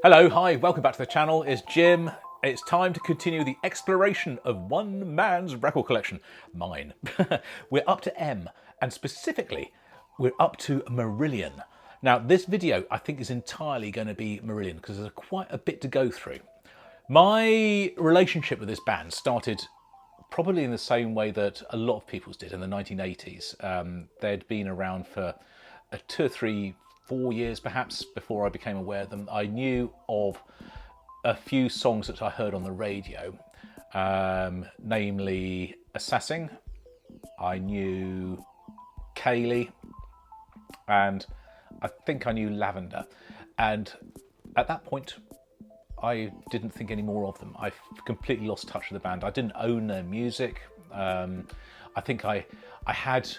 Hello, hi, welcome back to the channel. It's Jim. It's time to continue the exploration of one man's record collection, mine. We're up to M, and specifically, we're up to Marillion. Now, this video, I think, is entirely going to be Marillion, because there's quite a bit to go through. My relationship with this band started probably in the same way that a lot of people's did in the 1980s. They'd been around for 2 or 3, 4 years perhaps before I became aware of them. I knew of a few songs that I heard on the radio, namely Assassin. I knew Keynes, and I think I knew Lavender. And at that point, I didn't think any more of them. I completely lost touch with the band. I didn't own their music. I think I had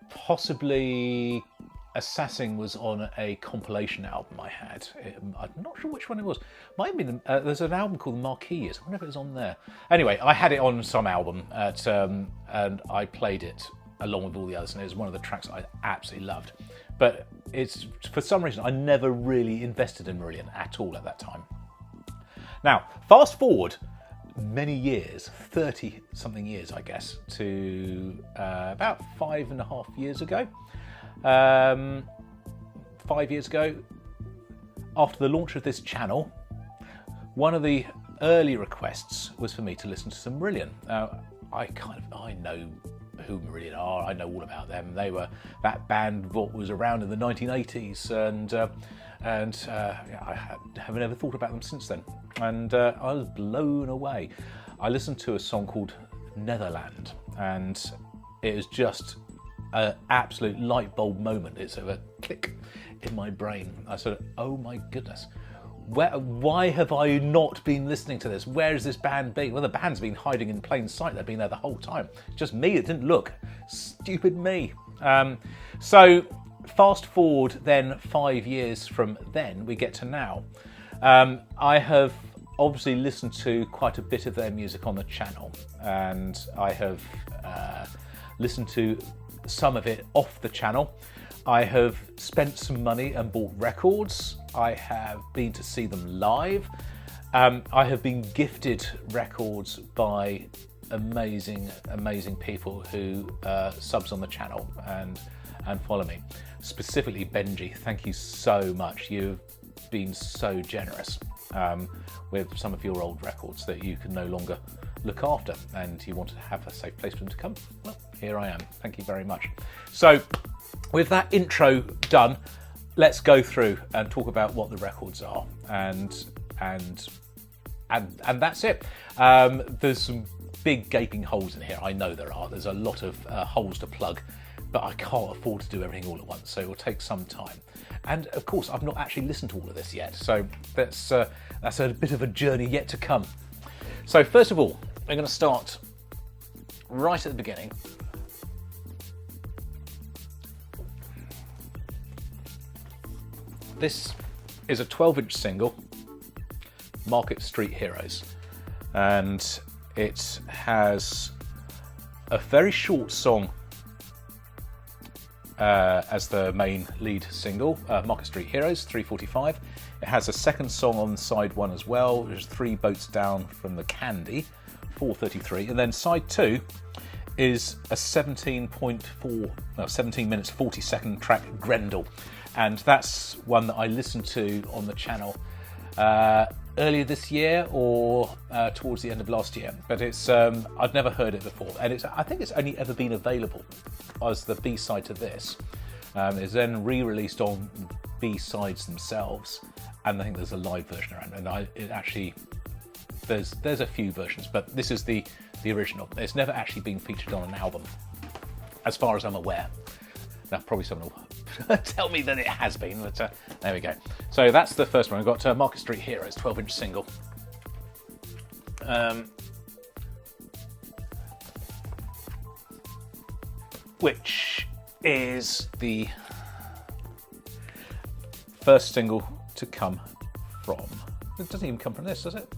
possibly... Assassin was on a compilation album I had. I'm not sure which one it was. Might have been, there's an album called Marquis. I wonder if it was on there. Anyway, I had it on some album and I played it along with all the others, and it was one of the tracks I absolutely loved. But it's, for some reason, I never really invested in Marillion at all at that time. Now, fast forward many years, 30 something years, I guess, to about 5.5 years ago. 5 years ago, after the launch of this channel, one of the early requests was for me to listen to some Marillion. Now, I know who Marillion are. I know all about them. They were that band that was around in the 1980s, and I haven't ever thought about them since then. And I was blown away. I listened to a song called Netherland, and it was just an absolute light bulb moment. It's sort of a click in my brain. I sort of, oh my goodness, why have I not been listening to this? Where has this band been? Well, the band's been hiding in plain sight. They've been there the whole time. Just me that didn't look. Stupid me. So fast forward then 5 years from then, we get to now. I have obviously listened to quite a bit of their music on the channel, and I have listened to some of it off the channel. I have spent some money and bought records. I have been to see them live. I have been gifted records by amazing people who subs on the channel and follow me. Specifically Benji, thank you so much. You've been so generous with some of your old records that you can no longer look after, and you want to have a safe place for them to come. Well, here I am. Thank you very much. So with that intro done, let's go through and talk about what the records are, and that's it. There's some big gaping holes in here. I know there are. There's a lot of holes to plug, but I can't afford to do everything all at once, so it will take some time. And of course, I've not actually listened to all of this yet, so that's a bit of a journey yet to come. So first of all, we're going to start right at the beginning. This is a 12-inch single, Market Street Heroes, and it has a very short song as the main lead single, Market Street Heroes, 3:45. It has a second song on side 1 as well, which is 3 Boats Down from the Candy, 4:33, and then side 2 is a 17 minutes 40 second track, Grendel, and that's one that I listened to on the channel earlier this year or towards the end of last year, but it's I'd never heard it before, and I think it's only ever been available as the B-side to this. It's then re-released on B-sides themselves, and I think there's a live version around, and it actually there's a few versions, but this is the original. It's never actually been featured on an album, as far as I'm aware. Now, probably someone will tell me that it has been, but there we go. So that's the first one. I've got Market Street Heroes, 12-inch single. Which is the first single to come from... It doesn't even come from this, does it?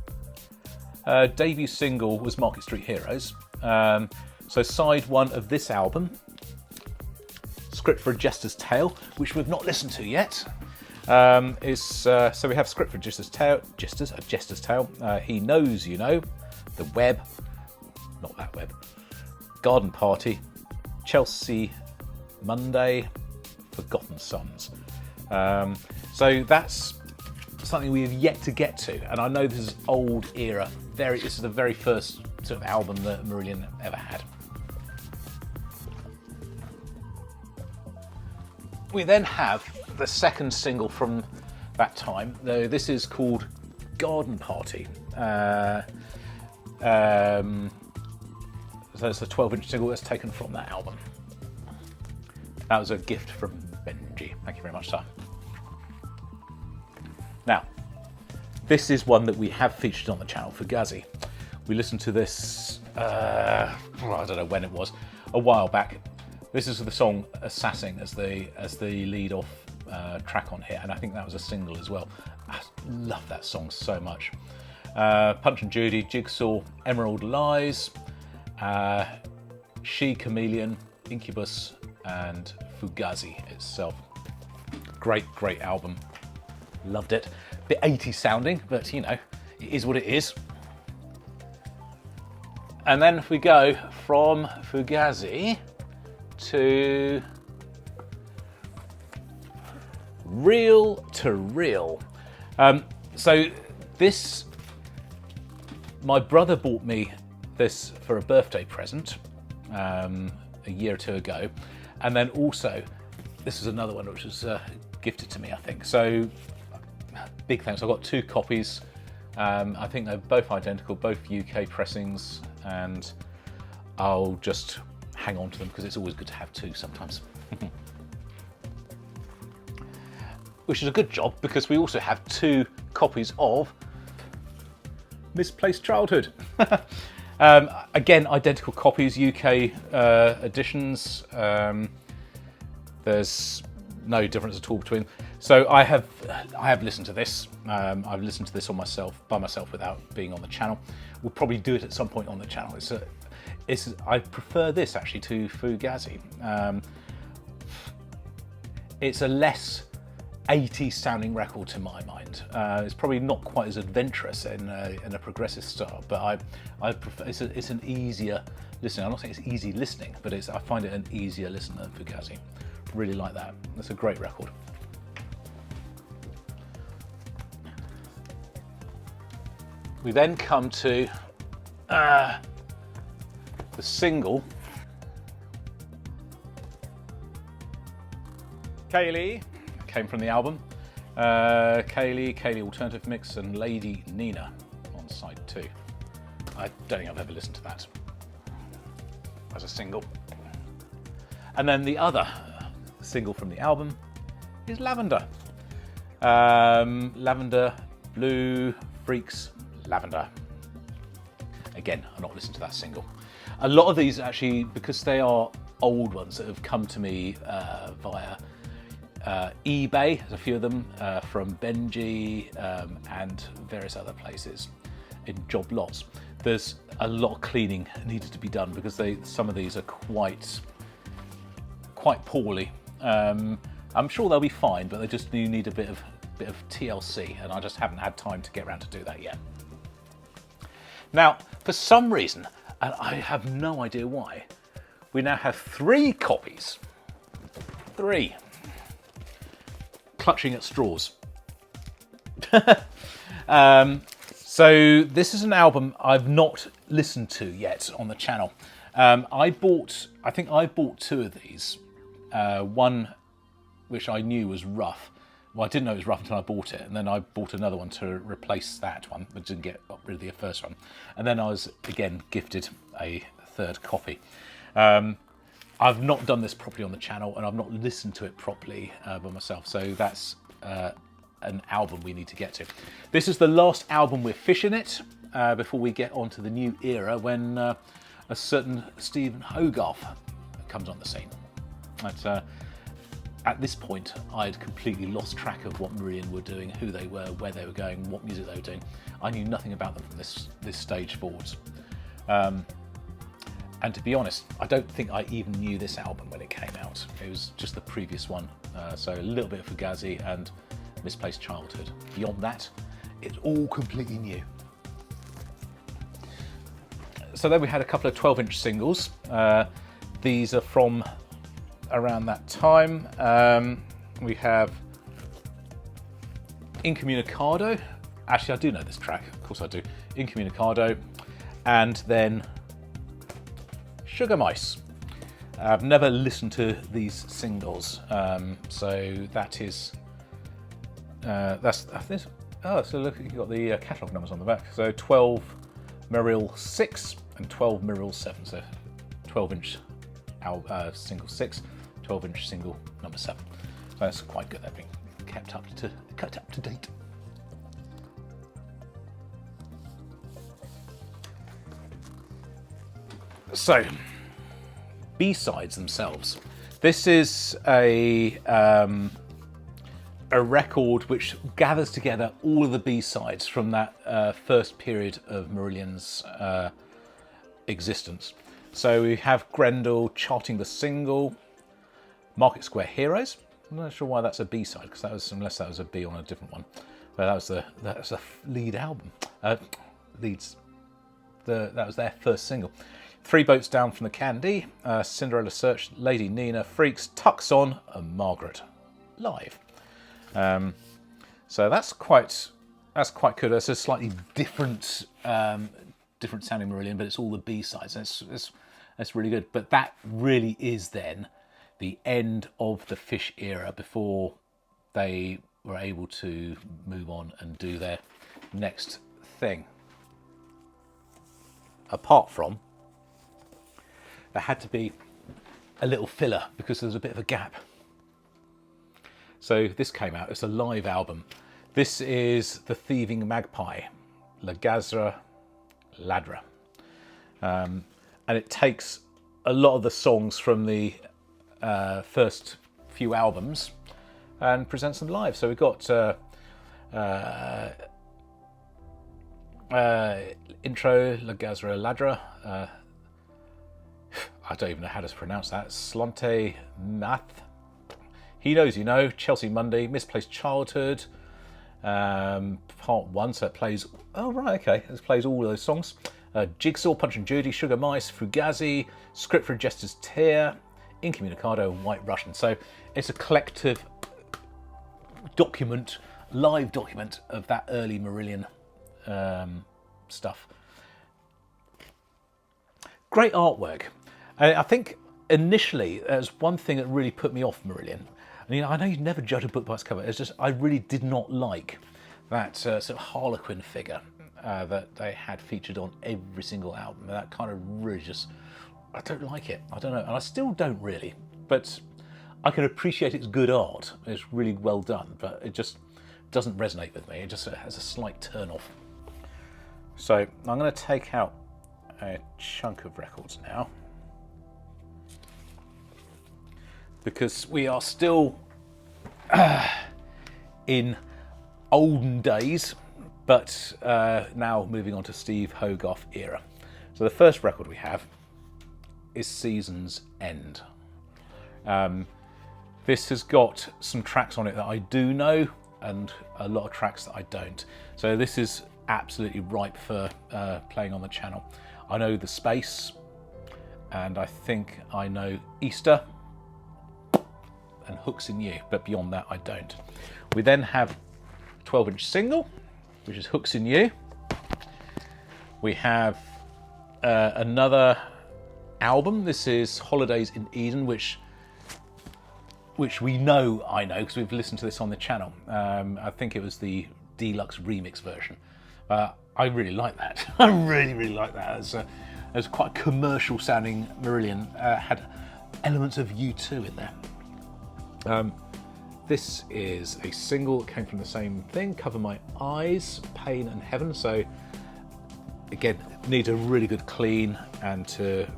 Debut single was Market Street Heroes. So side 1 of this album, Script for a Jester's Tale, which we've not listened to yet. So we have Script for Jester's Tale, He Knows You Know, The Web, not that web, Garden Party, Chelsea Monday, Forgotten Sons. So that's something we have yet to get to, and I know this is old era. This is the very first sort of album that Marillion ever had. We then have the second single from that time, though this is called Garden Party. So it's a 12-inch single that's taken from that album. That was a gift from Benji. Thank you very much, sir. Now, this is one that we have featured on the channel, Fugazi. We listened to this, I don't know when it was, a while back. This is the song Assassin as the lead-off track on here, and I think that was a single as well. I love that song so much. Punch and Judy, Jigsaw, Emerald Lies, She, Chameleon, Incubus, and Fugazi itself. Great album. Loved it. Bit 80s sounding, but you know, it is what it is. And then if we go from Fugazi to Real to Real. So this, my brother bought me this for a birthday present a year or two ago, and then also this is another one which was gifted to me, I think. So big thanks. I've got 2 copies. I think they're both identical, both UK pressings, and I'll just hang on to them because it's always good to have 2 sometimes. Which is a good job because we also have 2 copies of Misplaced Childhood. Again, identical copies, UK editions. There's no difference at all between. So I have listened to this. I've listened to this by myself without being on the channel. We'll probably do it at some point on the channel. I prefer this actually to Fugazi. It's a less 80s sounding record to my mind. It's probably not quite as adventurous in a progressive style, but I prefer. It's an easier listening. I'm not saying it's easy listening, but I find it an easier listen than Fugazi. Really like that. It's a great record. We then come to the single Kaylee, came from the album. Kaylee Alternative Mix, and Lady Nina on side 2. I don't think I've ever listened to that as a single. And then the other single from the album is Lavender. Lavender, Blue, Freaks, Lavender. Again, I've not listened to that single. A lot of these actually, because they are old ones that have come to me via eBay, there's a few of them from Benji and various other places in job lots. There's a lot of cleaning needed to be done because some of these are quite poorly. I'm sure they'll be fine, but they just need a bit of TLC, and I just haven't had time to get around to do that yet. Now, for some reason, and I have no idea why, we now have 3 copies. 3. Clutching at straws. So this is an album I've not listened to yet on the channel. I think I bought 2 of these. One which I knew was rough. Well, I didn't know it was rough until I bought it, and then I bought another one to replace that one, but didn't get rid of the first one. And then I was again gifted a 3rd copy. I've not done this properly on the channel, and I've not listened to it properly by myself, so that's an album we need to get to. This is the last album we're fishing it before we get on to the new era when a certain Stephen Hogarth comes on the scene. At this point, I'd completely lost track of what Marillion were doing, who they were, where they were going, what music they were doing. I knew nothing about them from this stage forwards. And to be honest, I don't think I even knew this album when it came out. It was just the previous one. So a little bit of Fugazi and Misplaced Childhood. Beyond that, it's all completely new. So then we had a couple of 12-inch singles. These are from around that time. We have Incommunicado. Actually, I do know this track. Of course I do. Incommunicado. And then Sugar Mice. I've never listened to these singles. So that is... that's this. Oh, so look, you've got the catalogue numbers on the back. So 12 Marillion 6 and 12 Marillion 7. So 12-inch single 6, 12-inch single number 7. So that's quite good. They've been kept up to date. So B-sides themselves. This is a record which gathers together all of the B-sides from that first period of Marillion's existence. So we have Grendel charting the single, Market Square Heroes. I'm not sure why that's a B-side, because that was, unless that was a B on a different one. But that was the lead album. That was their first single. Three Boats Down from the Candy, Cinderella Search, Lady Nina, Freaks, Tucson, and Margaret live. So that's quite good. It's a slightly different sounding Marillion, but it's all the B-sides. That's really good. But that really is then the end of the Fish era before they were able to move on and do their next thing. Apart from, there had to be a little filler because there was a bit of a gap. So this came out, it's a live album. This is The Thieving Magpie, La Gazra Ladra. And it takes a lot of the songs from the first few albums and presents them live. So we've got intro, La Gazra Ladra. I don't even know how to pronounce that. Slante Math. He Knows You Know, Chelsea Monday, Misplaced Childhood, part 1, so it plays, oh right, okay, it plays all of those songs. Jigsaw, Punch and Judy, Sugar Mice, Fugazi, Script for a Jester's Tear, Incommunicado, and White Russian. So it's a collective document, live document of that early Marillion stuff. Great artwork. I think initially there's one thing that really put me off Marillion. I know you never judge a book by its cover. It's just I really did not like that sort of Harlequin figure that they had featured on every single album. That kind of really just, I don't like it. I don't know, and I still don't really. But I can appreciate its good art. It's really well done, but it just doesn't resonate with me. It just has a slight turn off. So I'm going to take out a chunk of records now, because we are still in olden days, but now moving on to Steve Hogarth era. So the first record we have is Season's End. This has got some tracks on it that I do know and a lot of tracks that I don't. So this is absolutely ripe for playing on the channel. I know The Space, and I think I know Easter and Hooks in You, but beyond that I don't. We then have 12-inch single, which is Hooks in You. We have another album. This is Holidays in Eden, which we know, I know, because we've listened to this on the channel. I think it was the deluxe remix version. I really like that. I really like that. It was quite a commercial sounding Marillion. Had elements of U2 in there. This is a single that came from the same thing, Cover My Eyes, Pain and Heaven. So again, needs a really good clean and a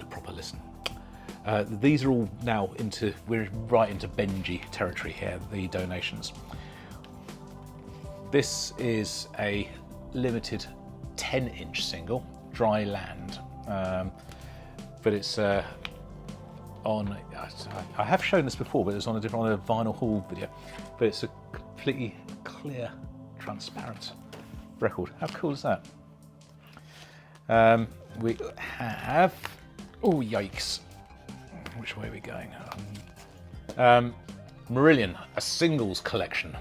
proper listen. These are all now we're right into Benji territory here, the donations. This is a limited 10-inch single, Dry Land, but it's on, I have shown this before, but it was on a vinyl haul video, but it's a completely clear, transparent record. How cool is that? We have, oh yikes, which way are we going? Marillion, a singles collection.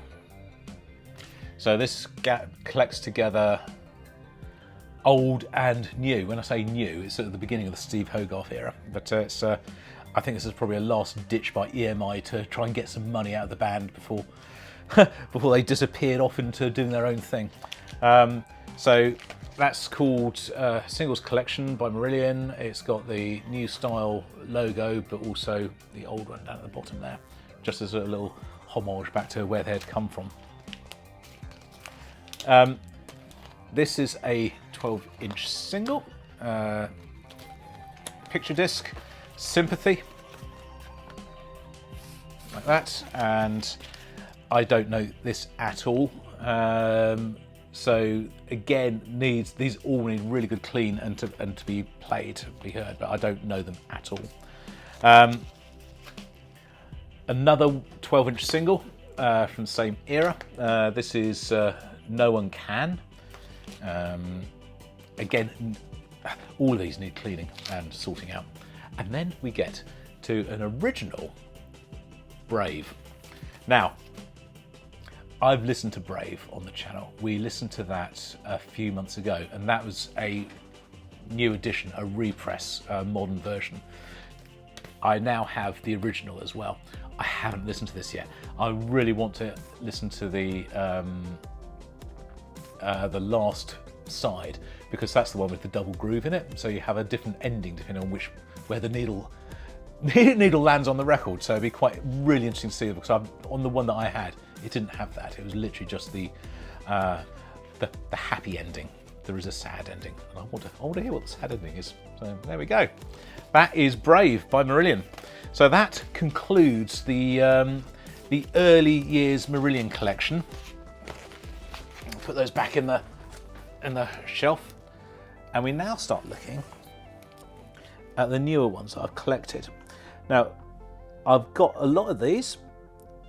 So this collects together old and new. When I say new, it's at the beginning of the Steve Hogarth era, but it's I think this is probably a last ditch by EMI to try and get some money out of the band before before they disappeared off into doing their own thing. So that's called Singles Collection by Marillion. It's got the new style logo, but also the old one down at the bottom there, just as a little homage back to where they had come from. This is a 12-inch single, picture disc, Sympathy, like that, and I don't know this at all. So again, these all need really good clean and to be played, to be heard, but I don't know them at all. Another 12-inch single from the same era. This is No One Can. Again, all of these need cleaning and sorting out. And then we get to an original Brave. Now, I've listened to Brave on the channel. We listened to that a few months ago, and that was a new edition, a repress, a modern version. I now have the original as well. I haven't listened to this yet. I really want to listen to the last side, because that's the one with the double groove in it. So you have a different ending depending on where the needle lands on the record. So it'd be quite really interesting to see, because on the one that I had, it didn't have that. It was literally just the happy ending. There is a sad ending, and I want to hear what the sad ending is. So there we go. That is Brave by Marillion. So that concludes the early years Marillion collection. I'll put those back in the shelf, and we now start looking at the newer ones that I've collected. Now, I've got a lot of these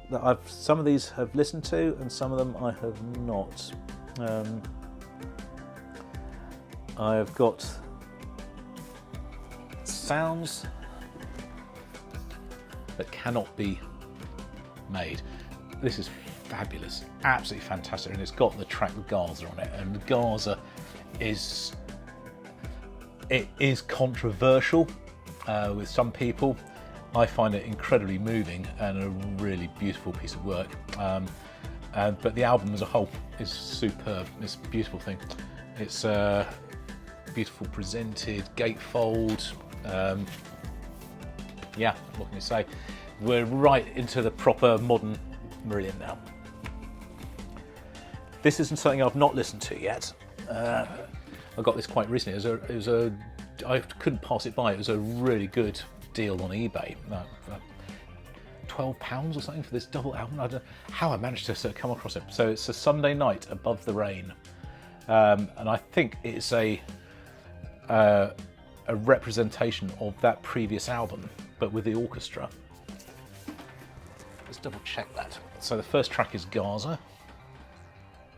that some of these have listened to, and some of them I have not. I've got sounds that cannot be made. This is fabulous, absolutely fantastic, and it's got the track with Gaza on it, and the Gaza is controversial with some people. I find it incredibly moving and a really beautiful piece of work. But the album as a whole is superb. It's a beautiful thing. It's beautiful presented, gatefold. Yeah, what can you say? We're right into the proper modern Marillion now. This isn't something I've not listened to yet. I got this quite recently. I couldn't pass it by. It was a really good deal on eBay. £12 or something for this double album. I don't know how I managed to sort of come across it. So it's a Sunday Night Above the Rain, and I think it's a representation of that previous album, but with the orchestra. Let's double check that. So the first track is Gaza.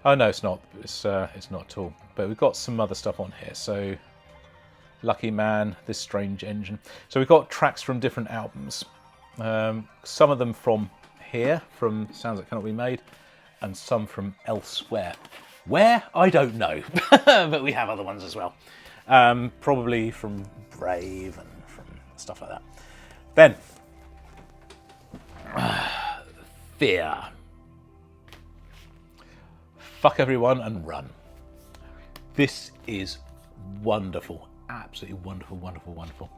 Oh no, it's not. It's not at all. But we've got some other stuff on here. So Lucky Man, This Strange Engine. So we've got tracks from different albums. Some of them from here, from Sounds That Cannot Be Made, and some from elsewhere. Where? I don't know. But we have other ones as well. Probably from Brave and from stuff like that. Then, Fear. Fuck Everyone and Run. This is wonderful. Absolutely wonderful, wonderful, wonderful.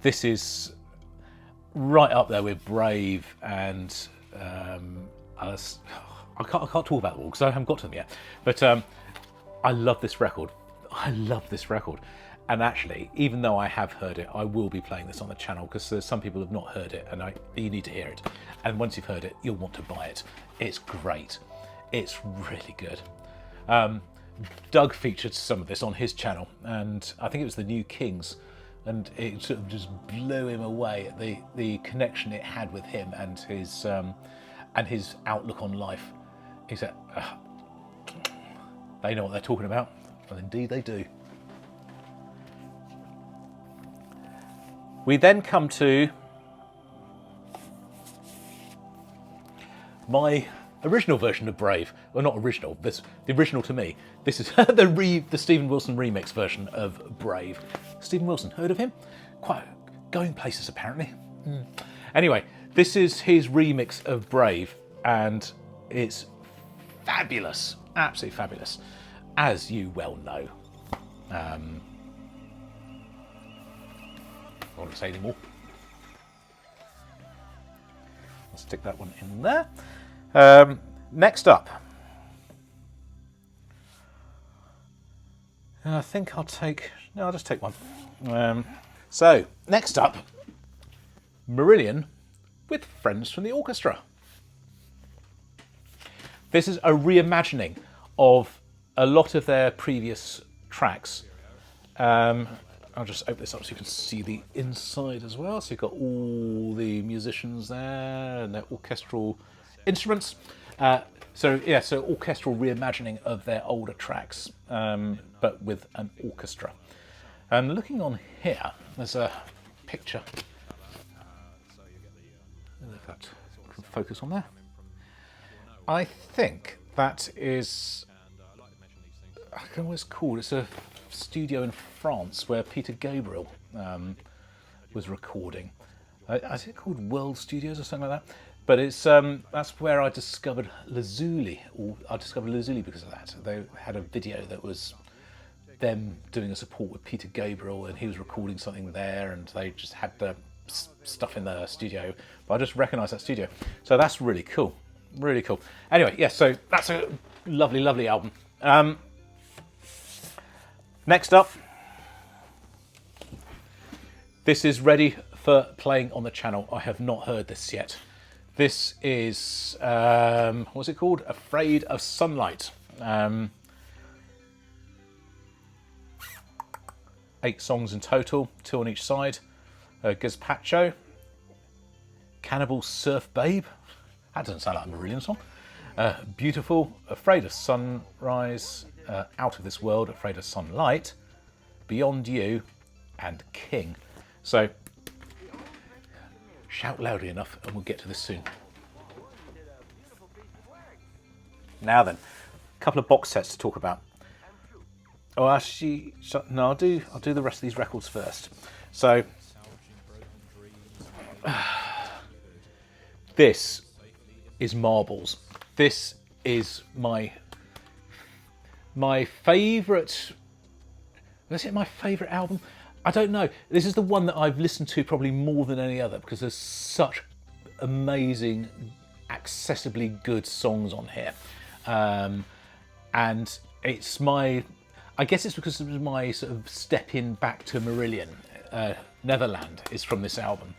This is right up there with Brave and I can't talk about them all because I haven't got to them yet. But I love this record. I love this record. And actually, even though I have heard it, I will be playing this on the channel because there's some people who have not heard it, and you need to hear it. And once you've heard it, you'll want to buy it. It's great. It's really good. Doug featured some of this on his channel, and I think it was the new Keynes and it sort of just blew him away at the connection it had with him and his outlook on life. He said, they know what they're talking about, and indeed they do. We then come to my original version of Brave. Well, not original, the original to me. This is the Stephen Wilson remix version of Brave. Stephen Wilson, heard of him? Quite going places apparently. Anyway, this is his remix of Brave, and it's fabulous, absolutely fabulous, as you well know. I won't say anymore. I'll stick that one in there. Next up, I think I'll just take one. So next up, Marillion with Friends from the Orchestra. This is a reimagining of a lot of their previous tracks. I'll just open this up so you can see the inside as well. So you've got all the musicians there and their orchestral instruments. So orchestral reimagining of their older tracks, but with an orchestra. And looking on here, there's a picture. If that can focus on there. I think that is, I don't know what it's called. It's a studio in France where Peter Gabriel was recording. Is it called World Studios or something like that? But it's that's where I discovered Lazuli, or I discovered Lazuli because of that. They had a video that was them doing a support with Peter Gabriel, and he was recording something there, and they just had the stuff in the studio. But I just recognised that studio, so that's really cool, really cool. Anyway, yeah, so that's a lovely, lovely album. Next up, this is ready for playing on the channel. I have not heard this yet. This is, what's it called? Afraid of Sunlight. 8 songs in total, 2 on each side. Gazpacho. Cannibal Surf Babe. That doesn't sound like a Marillion song. Beautiful. Afraid of Sunrise. Out of This World. Afraid of Sunlight. Beyond You. And King. So, shout loudly enough and we'll get to this soon. Now then, a couple of box sets to talk about. Oh, actually, no, I'll do the rest of these records first. So, this is Marbles. This is my favourite. Is it my favourite album? I don't know. This is the one that I've listened to probably more than any other because there's such amazing, accessibly good songs on here. And it's my, I guess it's because it was my sort of step in back to Marillion. Neverland is from this album.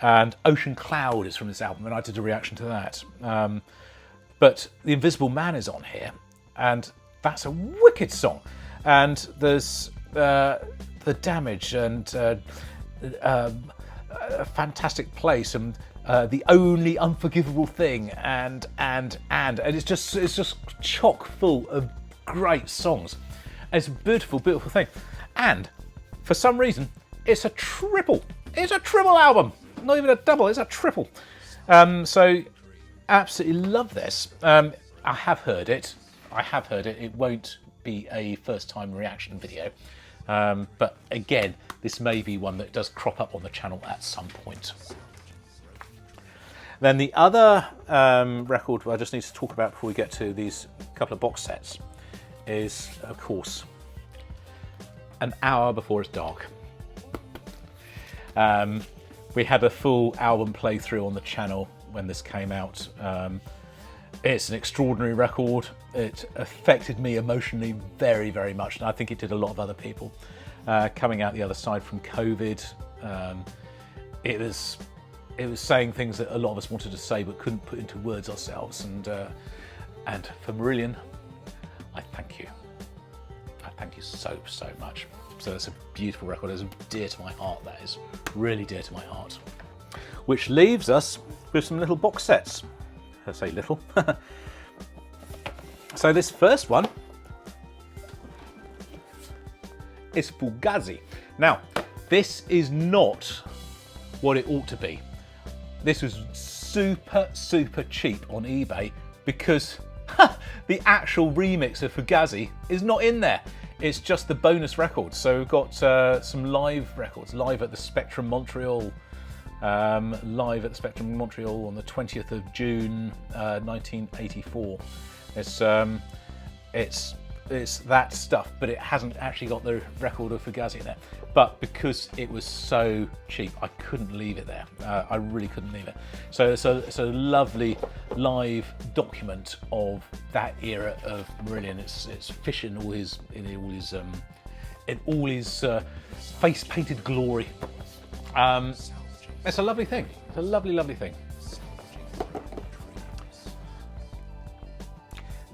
And Ocean Cloud is from this album, and I did a reaction to that. But The Invisible Man is on here, and that's a wicked song. And there's The Damage and A Fantastic Place and The Only Unforgivable Thing and it's just chock full of great songs. It's a beautiful, beautiful thing. And for some reason, it's a triple. It's a triple album. Not even a double, it's a triple. So absolutely love this. I have heard it. It won't be a first time reaction video. But again, this may be one that does crop up on the channel at some point. Then the other record I just need to talk about before we get to these couple of box sets is, of course, An Hour Before It's Dark. We had a full album playthrough on the channel when this came out. It's an extraordinary record. It affected me emotionally very, very much, and I think it did a lot of other people. Coming out the other side from COVID, it was saying things that a lot of us wanted to say but couldn't put into words ourselves. And for Marillion, I thank you. I thank you so, so much. So it's a beautiful record. It's dear to my heart, that is. Really dear to my heart. Which leaves us with some little box sets. I say little. So this first one is Fugazi. Now, this is not what it ought to be. This was super, super cheap on eBay because the actual remix of Fugazi is not in there. It's just the bonus records. So we've got some live records, live at the Spectrum Montreal, on the 20th of June, 1984. It's that stuff, but it hasn't actually got the record of Fugazi in there. But because it was so cheap, I couldn't leave it there. I really couldn't leave it. So it's a lovely live document of that era of Marillion. It's Fish in all his face painted glory. It's a lovely thing. It's a lovely, lovely thing.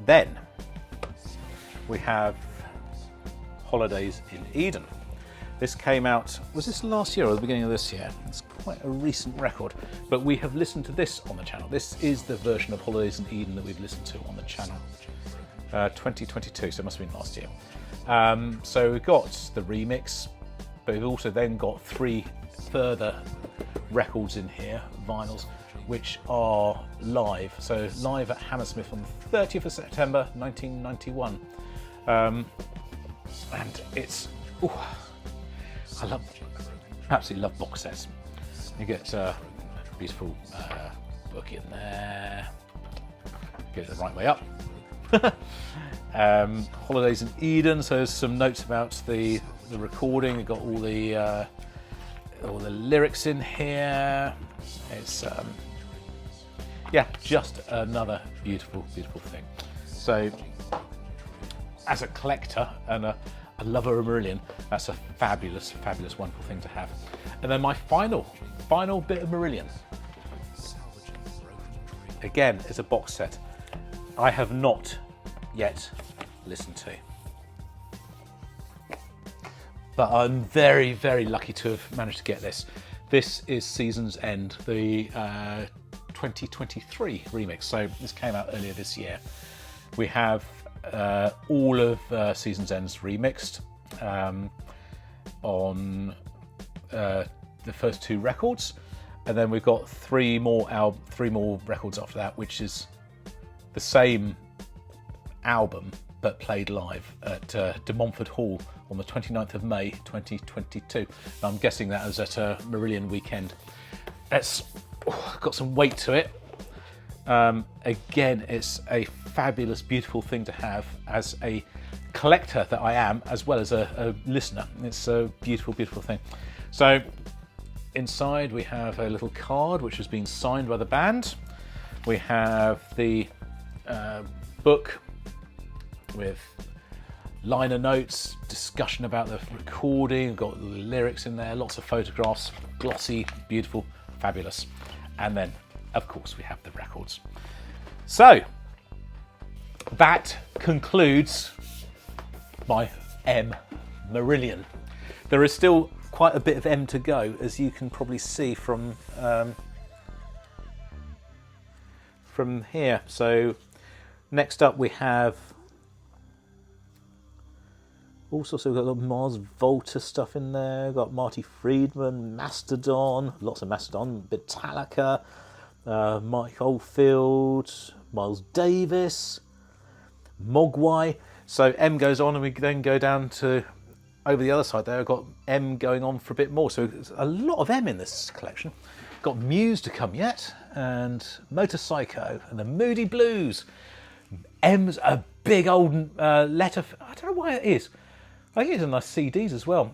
Then we have Holidays in Eden. This came out, was this last year or the beginning of this year? It's quite a recent record, but we have listened to this on the channel. This is the version of Holidays in Eden that we've listened to on the channel. 2022, so it must have been last year. So we've got the remix, but we've also then got 3 further records in here, vinyls, which are live. So live at Hammersmith on the 30th of September 1991. And it's, I absolutely love box sets. You get a beautiful book in there, get it the right way up. Holidays in Eden, so there's some notes about the recording. You've got all the lyrics in here. It's yeah, just another beautiful, beautiful thing. So as a collector and a lover of Marillion, that's a fabulous, fabulous, wonderful thing to have. And then my final bit of Marillion, again, is a box set I have not yet listened to. But I'm very, very lucky to have managed to get this. This is Season's End, the 2023 remix. So this came out earlier this year. We have all of Season's End's remixed on the first 2 records, and then we've got 3 more records after that, which is the same album but played live at De Montfort Hall on the 29th of May 2022. And I'm guessing that was at a Marillion weekend. It's got some weight to it. Again, it's a fabulous, beautiful thing to have as a collector that I am, as well as a listener. It's a beautiful, beautiful thing. So inside we have a little card which has been signed by the band. We have the book with liner notes, discussion about the recording. We've got the lyrics in there, lots of photographs, glossy, beautiful, fabulous. And then, of course, we have the records. So that concludes my M Marillion. There is still quite a bit of M to go, as you can probably see from here. So next up we have all sorts of, we've got Mars Volta stuff in there, we've got Marty Friedman, Mastodon, lots of Mastodon, Metallica, Mike Oldfield, Miles Davis, Mogwai. So M goes on, and we then go down to over the other side there. I've got M going on for a bit more. So there's a lot of M in this collection. Got Muse to come yet, and Motorpsycho, and the Moody Blues. M's a big old letter. I don't know why it is. I think it's in nice CDs as well.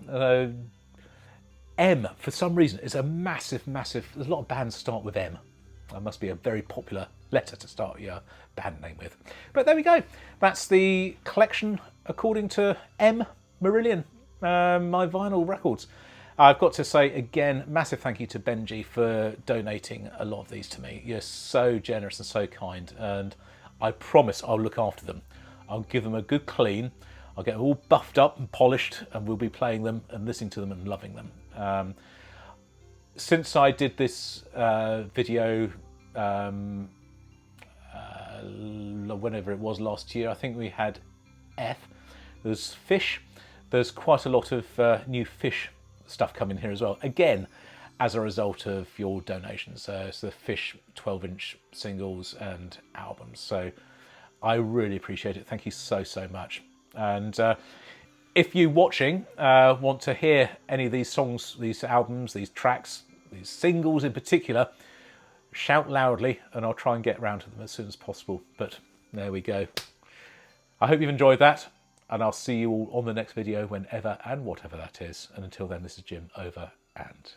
M, for some reason, is a massive, massive. There's a lot of bands start with M. That must be a very popular letter to start your band name with. But there we go. That's the collection according to M Marillion, my vinyl records. I've got to say again, massive thank you to Benji for donating a lot of these to me. You're so generous and so kind, and I promise I'll look after them. I'll give them a good clean. I'll get them all buffed up and polished, and we'll be playing them and listening to them and loving them. Since I did this video, whenever it was last year, I think we had F. There's fish. There's quite a lot of new fish stuff coming here as well. Again, as a result of your donations. It's the fish 12-inch singles and albums. So I really appreciate it. Thank you so, so much. And if you watching want to hear any of these songs, these albums, these tracks, these singles in particular, shout loudly and I'll try and get around to them as soon as possible. But there we go. I hope you've enjoyed that, and I'll see you all on the next video, whenever and whatever that is. And until then, this is Jim, over and